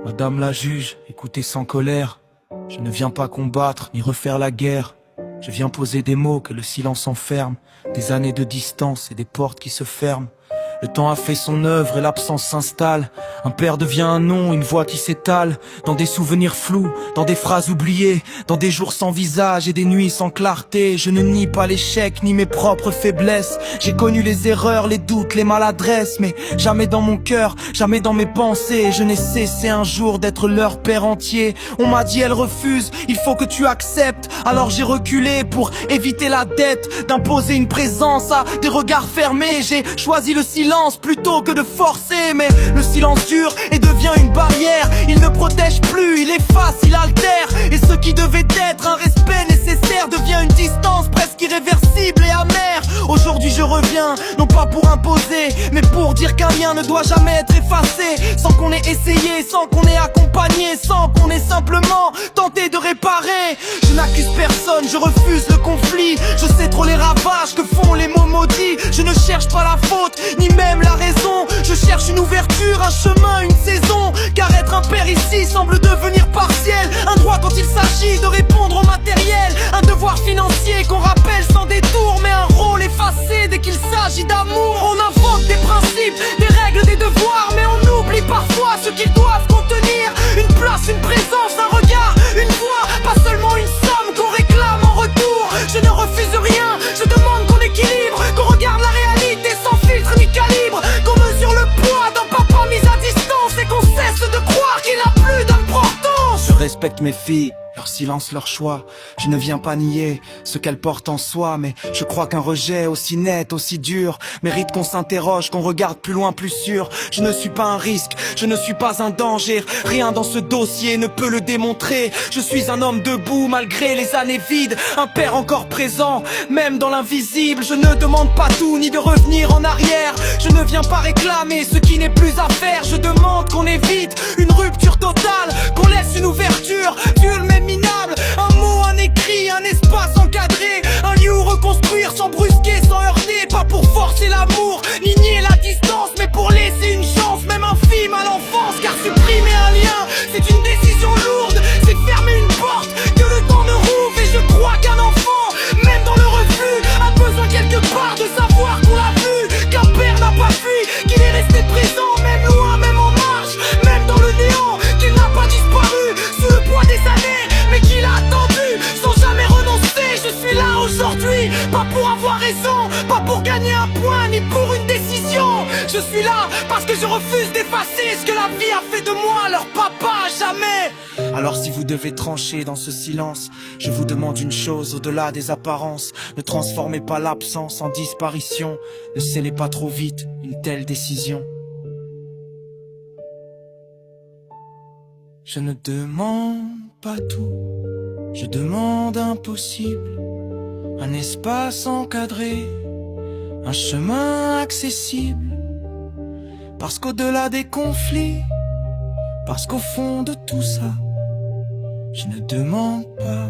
Madame la juge, écoutez sans colère. Je ne viens pas combattre ni refaire la guerre. Je viens poser des mots que le silence enferme. Des années de distance et des portes qui se ferment. Le temps a fait son œuvre et l'absence s'installe. Un père devient un nom, une voix qui s'étale. Dans des souvenirs flous, dans des phrases oubliées. Dans des jours sans visage et des nuits sans clarté. Je ne nie pas l'échec ni mes propres faiblesses. J'ai connu les erreurs, les doutes, les maladresses. Mais jamais dans mon cœur, jamais dans mes pensées. Je n'ai cessé un jour d'être leur père entier. On m'a dit elle refuse, il faut que tu acceptes. Alors j'ai reculé pour éviter la dette. D'imposer une présence à des regards fermés. J'ai choisi le silence plutôt que de forcer. Mais le silence dure et devient une barrière. Il ne protège plus, il efface, il altère. Et ce qui devait être un respect nécessaire devient une distance presque irréversible et amère. Aujourd'hui je reviens, non pas pour imposer, mais pour dire qu'un lien ne doit jamais être effacé. Sans qu'on ait essayé, sans qu'on ait accompagné, sans qu'on ait simplement tenté de réparer. Je n'accuse personne, je refuse le conflit. Je sais trop les ravages que font les mots maudits. Je ne cherche pas la faute, ni même la raison. Je cherche une ouverture, un chemin, une saison. Car être un père ici semble devenir partiel. Un droit quand il s'agit de répondre au matériel. Un devoir financier qu'on rappelle sans détour. Mais un rôle effacé dès qu'il s'agit d'amour. On invoque des principes, des règles, des devoirs. Mais on oublie parfois ce qu'ils doivent contenir. Une place, une présence, un regard, une voix. Pas seulement une somme qu'on réclame en retour. Je ne refuse rien, je demande qu'on équilibre. Qu'on regarde la réalité sans filtre ni calibre. Qu'on mesure le poids d'un papa mis à distance. Et qu'on cesse de croire qu'il n'a plus d'importance. Je respecte mes filles, leur silence, leur choix. Je ne viens pas nier ce qu'elles portent en soi. Mais je crois qu'un rejet aussi net, aussi dur mérite qu'on s'interroge, qu'on regarde plus loin, plus sûr. Je ne suis pas un risque, je ne suis pas un danger. Rien dans ce dossier ne peut le démontrer. Je suis un homme debout malgré les années vides. Un père encore présent, même dans l'invisible. Je ne demande pas tout, ni de revenir en arrière. Je ne viens pas réclamer ce qui n'est plus à faire. Je demande qu'on évite une rupture totale, qu'on laisse une ouverture, viole mais minable. Un mot, un écrit, un espace encadré. Un lieu où reconstruire sans brusquer, sans heurter. Pas pour forcer l'amour, ni nier la distance, mais pour laisser une chance, même infime à l'enfance. Car supprimer un lien, c'est une décision lourde. C'est fermer une porte que le temps ne rouvre. Et je crois qu'un enfant, même dans le refus, a besoin quelque part de savoir qu'on l'a vu. Qu'un père n'a pas fui, qu'il est resté présent, même loin, même en marche, même dans le néant. Qu'il n'a pas disparu sous le poids des années, mais qu'il a attendu sans jamais renoncer. Je suis là aujourd'hui, pas pour avoir raison, pas pour gagner un point, ni pour une décision. Je suis là parce que je refuse d'effacer ce que la vie a fait de moi, leur papa, jamais. Alors si vous devez trancher dans ce silence, je vous demande une chose au-delà des apparences. Ne transformez pas l'absence en disparition. Ne scellez pas trop vite une telle décision. Je ne demande pas tout, je demande un possible. Un espace encadré, un chemin accessible. Parce qu'au-delà des conflits, parce qu'au fond de tout ça, je ne demande pas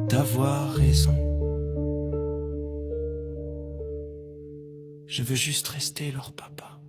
d'avoir raison. Je veux juste rester leur papa.